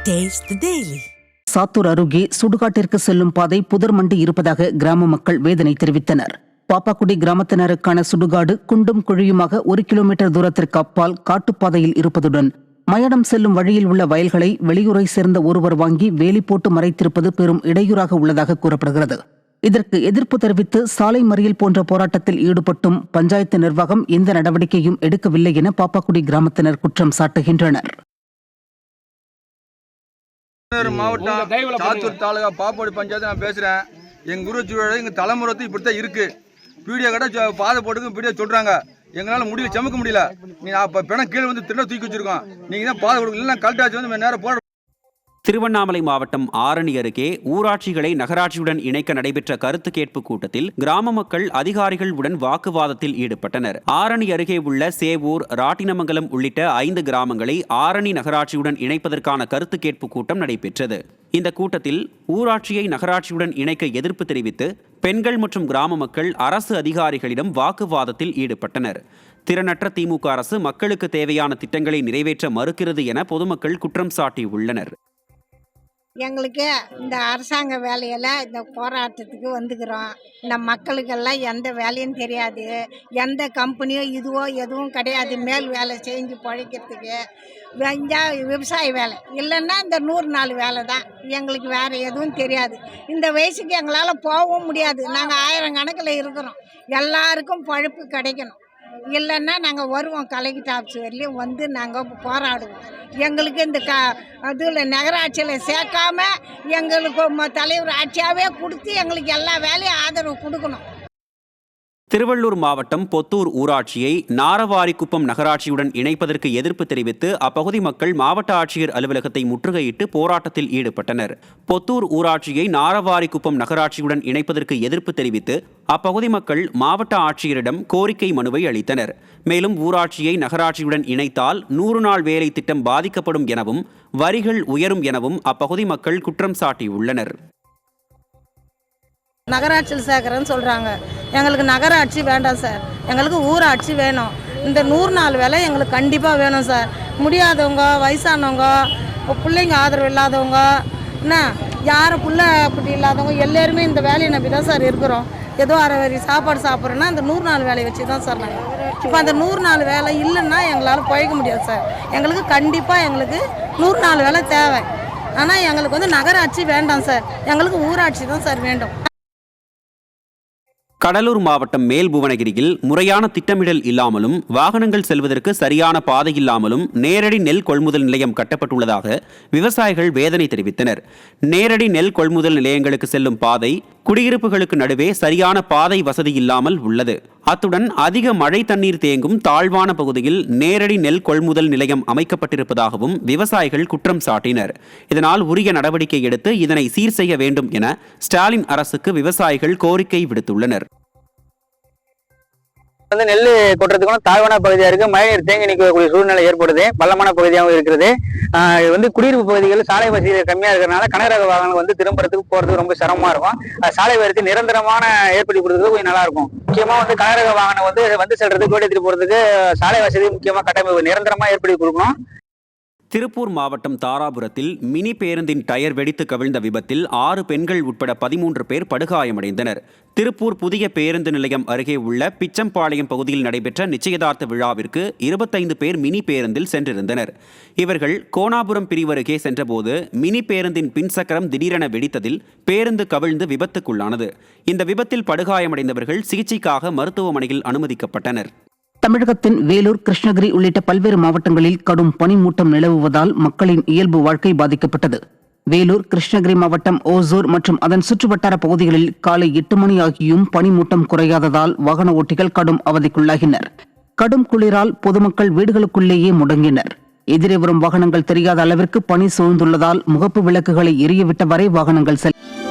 Taste the Daily. Sattur அருகே சுடுகாட்டிற்கு செல்லும் பாதை புதர் மண்டி இருப்பதாக கிராம மக்கள் வேதனை தெரிவித்தனர். பாப்பாக்குடி கிராமத்தினருக்கான சுடுகாடு குண்டும் குழியுமாக 1 கிலோமீட்டர் தூரத்திற்கு அப்பால் காட்டுப்பாதையில் இருப்பதுடன் மயடம் செல்லும் வழியில் உள்ள வயல்களை வெளியூரை சேர்ந்த ஒருவர் வாங்கி வேலி போட்டு மறைத்திருப்பது பெரும் இடையூறாக உள்ளதாக கூறப்படுகிறது. இதற்கு எதிர்ப்பு தெரிவித்து சாலை மறியல் போன்ற போராட்டத்தில் ஈடுபட்டும் பஞ்சாயத்து நிர்வாகம் எந்த நடவடிக்கையும் எடுக்கவில்லை என பாப்பாக்குடி கிராமத்தினர் குற்றம் சாட்டுகின்றனர். மாவட்டம் சாத்தூர் தாலுகா பாப்பாக்குடி பஞ்சாயத்து நான் பேசுகிறேன். எங்கள் குரு சூழல் எங்கள் தலைமுறை இப்படி தான் இருக்குது. பீடியோ கடை பாதை போட்டுக்கு பீடியோ சொல்கிறாங்க. எங்களால் முடியல, சமைக்க முடியல. நீங்கள் அப்போ பிணம் கீழே வந்து திருட தூக்கி வச்சுருக்கோம். நீங்கள் தான் பாதை கொடுக்கல, கல்ட்டாச்சு வந்து நேரம் போட. திருவண்ணாமலை மாவட்டம் ஆரணி அருகே ஊராட்சிகளை நகராட்சியுடன் இணைக்க நடைபெற்ற கருத்து கேட்பு கூட்டத்தில் கிராம மக்கள் அதிகாரிகள் உடன் வாக்குவாதத்தில் ஈடுபட்டனர். ஆரணி அருகே உள்ள சேவூர், ராட்டினமங்கலம் உள்ளிட்ட 5 கிராமங்களை ஆரணி நகராட்சியுடன் இணைப்பதற்கான கருத்து கேட்பு கூட்டம் நடைபெற்றது. இந்த கூட்டத்தில் ஊராட்சியை நகராட்சியுடன் இணைக்க எதிர்ப்பு தெரிவித்து பெண்கள் மற்றும் கிராம மக்கள் அரசு அதிகாரிகளிடம் வாக்குவாதத்தில் ஈடுபட்டனர். திறனற்ற திமுக அரசு மக்களுக்கு தேவையான திட்டங்களை நிறைவேற்ற மறுக்கிறது என பொதுமக்கள் குற்றம் சாட்டியுள்ளனர். எங்களுக்கு இந்த அரசாங்க வேலையில் இந்த போராட்டத்துக்கு வந்துக்கிறோம். இந்த மக்களுக்கெல்லாம் எந்த வேலையும் தெரியாது, எந்த கம்பெனியோ இதுவோ எதுவும் கிடையாது. மேல் வேலை செஞ்சு பழைக்கிறதுக்கு விவசாய வேலை இல்லைன்னா இந்த 100 நாள் வேலை தான். எங்களுக்கு வேறு எதுவும் தெரியாது. இந்த வயசுக்கு எங்களால் போகவும் முடியாது. நாங்கள் 1000 கணக்கில் இருக்கிறோம். எல்லாருக்கும் பழப்பு கிடைக்கணும். இல்லைன்னா நாங்கள் வருவோம், கலெக்டர் ஆஃபீஸ் வரலையும் வந்து நாங்கள் போராடுவோம். எங்களுக்கு இந்த அதில் நகராட்சியில் சேர்க்காம எங்களுக்கு தலைவர் ஆட்சியாகவே கொடுத்து எங்களுக்கு எல்லா வேலையும் ஆதரவு கொடுக்கணும். திருவள்ளூர் மாவட்டம் பொத்தூர் ஊராட்சியை நாரவாரிக்குப்பம் நகராட்சியுடன் இணைப்பதற்கு எதிர்ப்பு தெரிவித்து அப்பகுதி மக்கள் மாவட்ட ஆட்சியர் அலுவலகத்தை முற்றுகையிட்டு போராட்டத்தில் ஈடுபட்டனர். பொத்தூர் ஊராட்சியை நாரவாரிக்குப்பம் நகராட்சியுடன் இணைப்பதற்கு எதிர்ப்பு தெரிவித்து அப்பகுதி மக்கள் மாவட்ட ஆட்சியரிடம் கோரிக்கை மனுவை அளித்தனர். மேலும் ஊராட்சியை நகராட்சியுடன் இணைத்தால் 100 நாள் வேலை திட்டம் பாதிக்கப்படும் எனவும் வரிகள் உயரும் எனவும் அப்பகுதி மக்கள் குற்றம் சாட்டியுள்ளனர். நகராட்சியில் சேர்க்குறேன்னு சொல்கிறாங்க. எங்களுக்கு நகராட்சி வேண்டாம் சார், எங்களுக்கு ஊராட்சி வேணும். இந்த 100 நாள் வேலை எங்களுக்கு கண்டிப்பாக வேணும் சார். முடியாதவங்க, வயசானவங்க, பிள்ளைங்க ஆதரவு இல்லாதவங்க, என்ன யாரும் பிள்ளை குட்டி இல்லாதவங்க எல்லாருமே இந்த வேலையை நம்பி தான் சார் இருக்கிறோம். ஏதோ அரை வரி சாப்பாடு சாப்பிட்றோன்னா அந்த 100 நாள் வேலையை வச்சு தான் சார் நாங்கள். இப்போ அந்த 100 நாள் வேலை இல்லைன்னா எங்களால் பழக முடியாது சார். எங்களுக்கு கண்டிப்பாக எங்களுக்கு 100 நாள் வேலை தேவை. ஆனால் எங்களுக்கு வந்து நகராட்சி வேண்டாம் சார், எங்களுக்கு ஊராட்சி தான் சார் வேண்டும். கடலூர் மாவட்டம் மேல்புவனகிரியில் முறையான திட்டமிடல் இல்லாமலும் வாகனங்கள் செல்வதற்கு சரியான பாதை இல்லாமலும் நேரடி நெல் கொள்முதல் நிலையம் கட்டப்பட்டுள்ளதாக விவசாயிகள் வேதனை தெரிவித்தனர். நேரடி நெல் கொள்முதல் நிலையங்களுக்கு செல்லும் பாதை குடியிருப்புகளுக்கு நடுவே சரியான பாதை வசதி இல்லாமல் உள்ளது. அத்துடன் அதிக மழை தண்ணீர் தேங்கும் தாழ்வான பகுதியில் நேரடி நெல் கொள்முதல் நிலையம் அமைக்கப்பட்டிருப்பதாகவும் விவசாயிகள் குற்றம் சாட்டினர். இதனால் உரிய நடவடிக்கை எடுத்து இதனை சீர் செய்ய வேண்டும் என ஸ்டாலின் அரசுக்கு விவசாயிகள் கோரிக்கை விடுத்துள்ளனர். நெல் கொட்டுறதுக்கு தாழ்வான பகுதியாக இருக்கு. மழைநீர் தேங்கி நிற்கக்கூடிய சூழ்நிலை ஏற்படுது. பள்ளமான பகுதியாகவும் இருக்கிறது. குடியிருப்பு பகுதிகள் சாலை வசதி கம்மியா இருக்கிறதுனால கனரக வாகனங்கள் திரும்புறதுக்கு போறதுக்கு ரொம்ப சிரமமா இருக்கும். சாலை வசதி நிரந்தரமான ஏற்படுத்தி கொடுத்தது கொஞ்சம் நல்லா இருக்கும். முக்கியமா கனரக வாகனம் வந்து செல்றதுக்கு வீடு எடுத்துட்டு போறதுக்கு சாலை வசதி முக்கியமா கட்டமைப்பு நிரந்தரமா ஏற்படுத்தி கொடுக்கணும். திருப்பூர் மாவட்டம் தாராபுரத்தில் மினி பேருந்தின் டயர் வெடித்து கவிழ்ந்த விபத்தில் 6 பெண்கள் உட்பட 13 பேர் படுகாயமடைந்தனர். திருப்பூர் புதிய பேருந்து நிலையம் அருகே உள்ள பிச்சம்பாளையம் பகுதியில் நடைபெற்ற நிச்சயதார்த்த விழாவிற்கு 25 பேர் மினி பேருந்தில் சென்றிருந்தனர். இவர்கள் கோணாபுரம் பிரிவு அருகே சென்றபோது மினி பேருந்தின் பின்சக்கரம் திடீரென வெடித்ததில் பேருந்து கவிழ்ந்து விபத்துக்குள்ளானது. இந்த விபத்தில் படுகாயமடைந்தவர்கள் சிகிச்சைக்காக மருத்துவமனையில் அனுமதிக்கப்பட்டனர். தமிழகத்தின் வேலூர், கிருஷ்ணகிரி உள்ளிட்ட பல்வேறு மாவட்டங்களில் கடும் பனிமூட்டம் நிலவுவதால் மக்களின் இயல்பு வாழ்க்கை பாதிக்கப்பட்டது. வேலூர், கிருஷ்ணகிரி மாவட்டம் ஓசூர் மற்றும் அதன் சுற்றுவட்டார பகுதிகளில் காலை 8 மணி ஆகியும் பனிமூட்டம் குறையாததால் வாகன ஓட்டிகள் கடும் அவதிக்குள்ளாகினர். கடும் குளிரால் பொதுமக்கள் வீடுகளுக்குள்ளேயே முடங்கினர். எதிரே வரும் வாகனங்கள் தெரியாத அளவிற்கு பனி சூழ்ந்துள்ளதால் முகப்பு விளக்குகளை எரியவிட்டவரை வாகனங்கள் செல்ல